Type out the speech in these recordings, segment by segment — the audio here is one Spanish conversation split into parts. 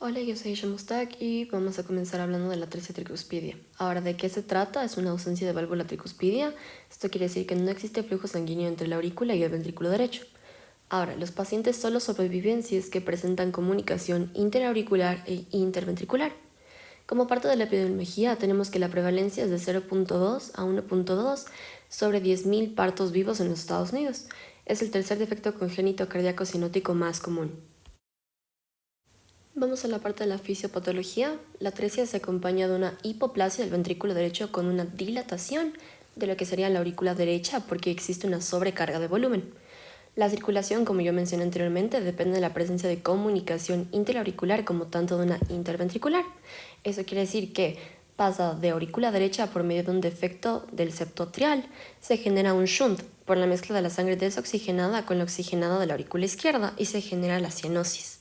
Hola, yo soy Mustak y vamos a comenzar hablando de la atresia tricuspidia. Ahora, ¿de qué se trata? Es una ausencia de válvula tricuspidia. Esto quiere decir que no existe flujo sanguíneo entre la aurícula y el ventrículo derecho. Ahora, los pacientes solo sobreviven si es que presentan comunicación interauricular e interventricular. Como parte de la epidemiología, tenemos que la prevalencia es de 0.2 a 1.2 sobre 10.000 partos vivos en los Estados Unidos. Es el tercer defecto congénito cardíaco sinótico más común. Vamos a la parte de la fisiopatología. La atresia se acompaña de una hipoplasia del ventrículo derecho con una dilatación de lo que sería la aurícula derecha porque existe una sobrecarga de volumen. La circulación, como yo mencioné anteriormente, depende de la presencia de comunicación interauricular como tanto de una interventricular. Eso quiere decir que pasa de aurícula derecha por medio de un defecto del septo atrial. Se genera un shunt por la mezcla de la sangre desoxigenada con la oxigenada de la aurícula izquierda y se genera la cianosis.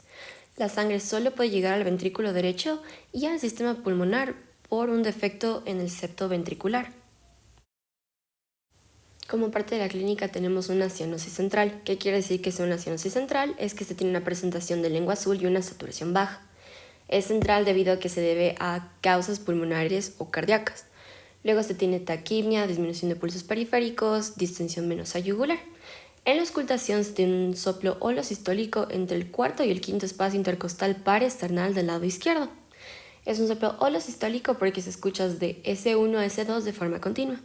La sangre solo puede llegar al ventrículo derecho y al sistema pulmonar por un defecto en el septo ventricular. Como parte de la clínica tenemos una cianosis central. ¿Qué quiere decir que sea una cianosis central? Es que se tiene una presentación de lengua azul y una saturación baja. Es central debido a que se debe a causas pulmonares o cardíacas. Luego se tiene taquipnia, disminución de pulsos periféricos, distensión venosa yugular. En la auscultación se tiene un soplo holosistólico entre el cuarto y el quinto espacio intercostal paresternal del lado izquierdo. Es un soplo holosistólico porque se escucha de S1 a S2 de forma continua.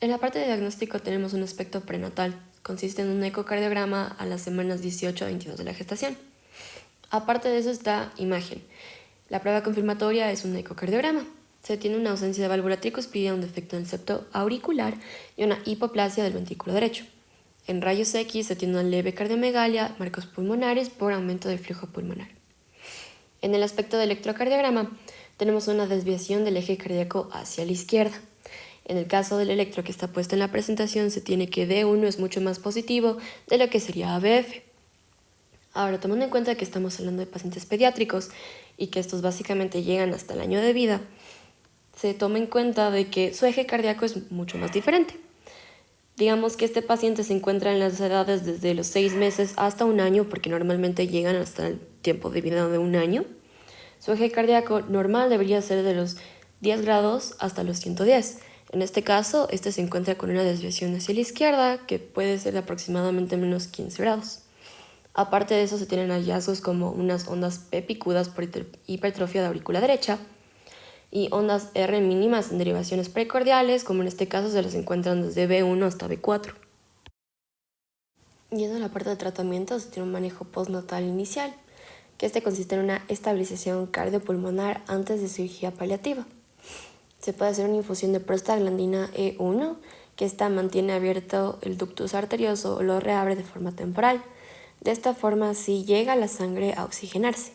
En la parte de diagnóstico tenemos un aspecto prenatal. Consiste en un ecocardiograma a las semanas 18 a 22 de la gestación. Aparte de eso está imagen. La prueba confirmatoria es un ecocardiograma. Se tiene una ausencia de válvula tricuspidia, un defecto en el septo auricular y una hipoplasia del ventrículo derecho. En rayos X se tiene una leve cardiomegalia, marcos pulmonares por aumento del flujo pulmonar. En el aspecto del electrocardiograma tenemos una desviación del eje cardíaco hacia la izquierda. En el caso del electro que está puesto en la presentación se tiene que D1 es mucho más positivo de lo que sería ABF. Ahora, tomando en cuenta que estamos hablando de pacientes pediátricos y que estos básicamente llegan hasta el año de vida, se toma en cuenta de que su eje cardíaco es mucho más diferente. Digamos que este paciente se encuentra en las edades desde los 6 meses hasta un año, porque normalmente llegan hasta el tiempo de vida de un año. Su eje cardíaco normal debería ser de los 10 grados hasta los 110. En este caso, este se encuentra con una desviación hacia la izquierda, que puede ser de aproximadamente menos 15 grados. Aparte de eso, se tienen hallazgos como unas ondas P picudas por hipertrofia de aurícula derecha, y ondas R mínimas en derivaciones precordiales, como en este caso se las encuentran desde B1 hasta B4. Yendo a la parte de tratamiento, se tiene un manejo postnatal inicial, que este consiste en una estabilización cardiopulmonar antes de cirugía paliativa. Se puede hacer una infusión de prostaglandina E1, que esta mantiene abierto el ductus arterioso o lo reabre de forma temporal. De esta forma, sí llega la sangre a oxigenarse.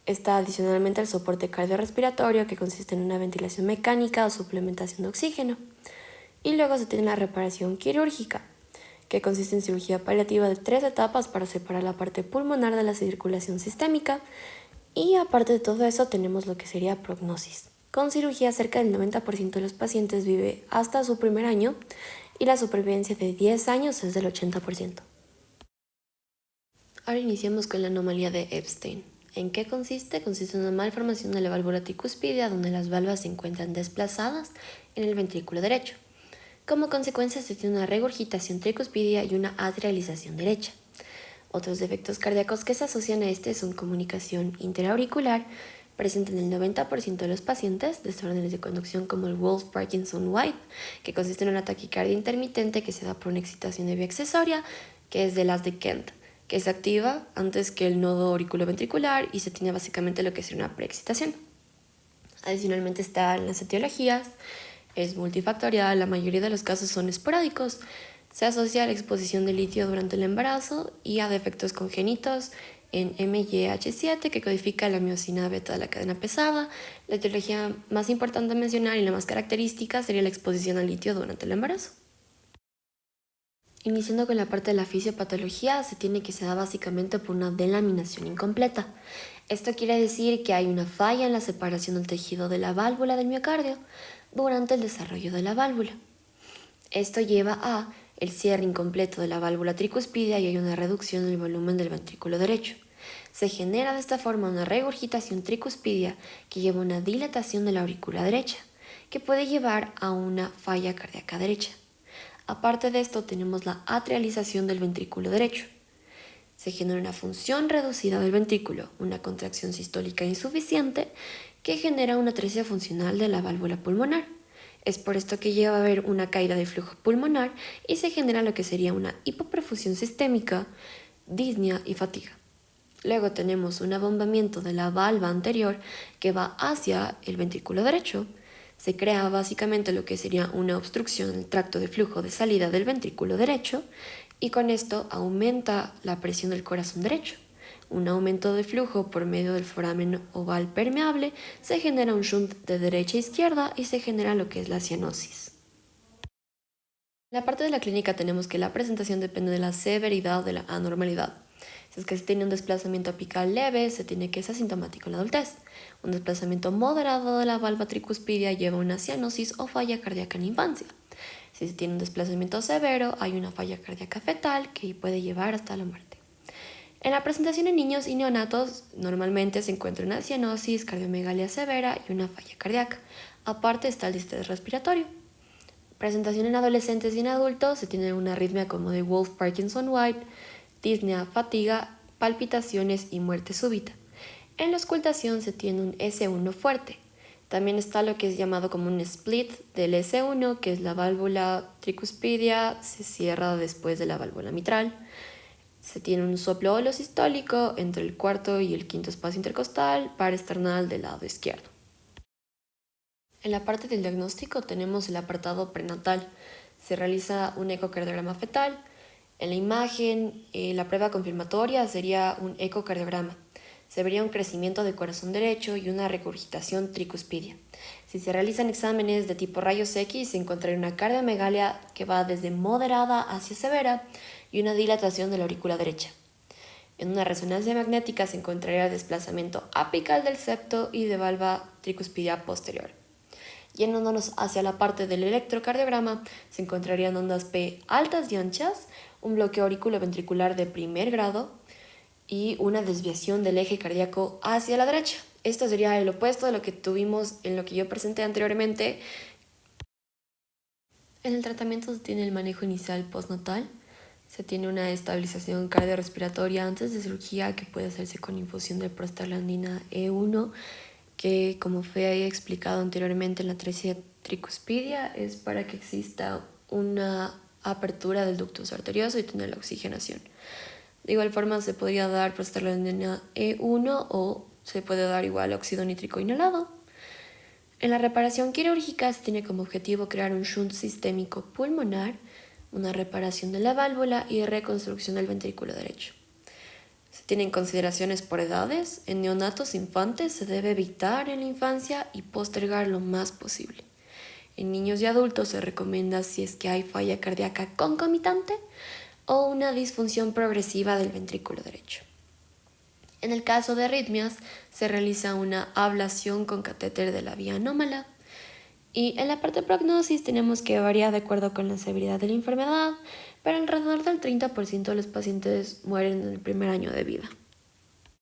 Está adicionalmente el soporte cardiorrespiratorio, que consiste en una ventilación mecánica o suplementación de oxígeno. Y luego se tiene la reparación quirúrgica, que consiste en cirugía paliativa de 3 etapas para separar la parte pulmonar de la circulación sistémica. Y aparte de todo eso tenemos lo que sería prognosis. Con cirugía cerca del 90% de los pacientes vive hasta su primer año y la supervivencia de 10 años es del 80%. Ahora iniciamos con la anomalía de Epstein. ¿En qué consiste? Consiste en una malformación de la válvula tricuspidia donde las válvulas se encuentran desplazadas en el ventrículo derecho. Como consecuencia se tiene una regurgitación tricuspidia y una atrialización derecha. Otros defectos cardíacos que se asocian a este son comunicación interauricular, presente en el 90% de los pacientes, desórdenes de conducción como el Wolff-Parkinson-White, que consiste en una taquicardia intermitente que se da por una excitación de vía accesoria, que es de las de Kent, que se activa antes que el nodo auriculoventricular y se tiene básicamente lo que es una preexcitación. Adicionalmente están las etiologías, es multifactorial, la mayoría de los casos son esporádicos. Se asocia a la exposición de litio durante el embarazo y a defectos congénitos en MYH7 que codifica la miosina beta de la cadena pesada. La etiología más importante a mencionar y la más característica sería la exposición al litio durante el embarazo. Iniciando con la parte de la fisiopatología, se da básicamente por una delaminación incompleta. Esto quiere decir que hay una falla en la separación del tejido de la válvula del miocardio durante el desarrollo de la válvula. Esto lleva a el cierre incompleto de la válvula tricuspidia y hay una reducción del volumen del ventrículo derecho. Se genera de esta forma una regurgitación tricuspidia que lleva una dilatación de la aurícula derecha, que puede llevar a una falla cardíaca derecha. Aparte de esto, tenemos la atrialización del ventrículo derecho. Se genera una función reducida del ventrículo, una contracción sistólica insuficiente que genera una atresia funcional de la válvula pulmonar. Es por esto que lleva a haber una caída de flujo pulmonar y se genera lo que sería una hipoperfusión sistémica, disnea y fatiga. Luego tenemos un abombamiento de la valva anterior que va hacia el ventrículo derecho. Se crea básicamente lo que sería una obstrucción en el tracto de flujo de salida del ventrículo derecho y con esto aumenta la presión del corazón derecho. Un aumento de flujo por medio del foramen oval permeable, se genera un shunt de derecha a izquierda y se genera lo que es la cianosis. En la parte de la clínica tenemos que la presentación depende de la severidad de la anormalidad. Si es que se tiene un desplazamiento apical leve, se tiene que ser asintomático en la adultez. Un desplazamiento moderado de la valva tricuspidia lleva a una cianosis o falla cardíaca en la infancia. Si se tiene un desplazamiento severo, hay una falla cardíaca fetal que puede llevar hasta la muerte. En la presentación en niños y neonatos, normalmente se encuentra una cianosis, cardiomegalia severa y una falla cardíaca. Aparte está el distrés respiratorio. Presentación en adolescentes y en adultos, se tiene una arritmia como de Wolff-Parkinson-White, disnea, fatiga, palpitaciones y muerte súbita. En la auscultación se tiene un S1 fuerte. También está lo que es llamado como un split del S1, que es la válvula tricuspidia, se cierra después de la válvula mitral. Se tiene un soplo holosistólico entre el cuarto y el quinto espacio intercostal, par esternal del lado izquierdo. En la parte del diagnóstico tenemos el apartado prenatal. Se realiza un ecocardiograma fetal. En la imagen, la prueba confirmatoria sería un ecocardiograma. Se vería un crecimiento del corazón derecho y una regurgitación tricuspidia. Si se realizan exámenes de tipo rayos X, se encontraría una cardiomegalia que va desde moderada hacia severa y una dilatación de la aurícula derecha. En una resonancia magnética se encontraría el desplazamiento apical del septo y de valva tricuspidia posterior. Yéndonos hacia la parte del electrocardiograma, se encontrarían ondas P altas y anchas, un bloqueo auriculoventricular de primer grado y una desviación del eje cardíaco hacia la derecha. Esto sería el opuesto de lo que tuvimos en lo que yo presenté anteriormente. En el tratamiento se tiene el manejo inicial postnatal, se tiene una estabilización cardiorrespiratoria antes de cirugía que puede hacerse con infusión de prostaglandina E1, que como fue explicado anteriormente en la atresia tricuspidia es para que exista una apertura del ductus arterioso y tener la oxigenación. De igual forma se podría dar prostaglandina E1 o se puede dar igual óxido nítrico inhalado. En la reparación quirúrgica se tiene como objetivo crear un shunt sistémico pulmonar, una reparación de la válvula y reconstrucción del ventrículo derecho. Se tienen consideraciones por edades. En neonatos infantes se debe evitar en la infancia y postergar lo más posible. En niños y adultos se recomienda si es que hay falla cardíaca concomitante o una disfunción progresiva del ventrículo derecho. En el caso de arritmias, se realiza una ablación con catéter de la vía anómala. Y en la parte de prognosis tenemos que variar de acuerdo con la severidad de la enfermedad, pero alrededor del 30% de los pacientes mueren en el primer año de vida.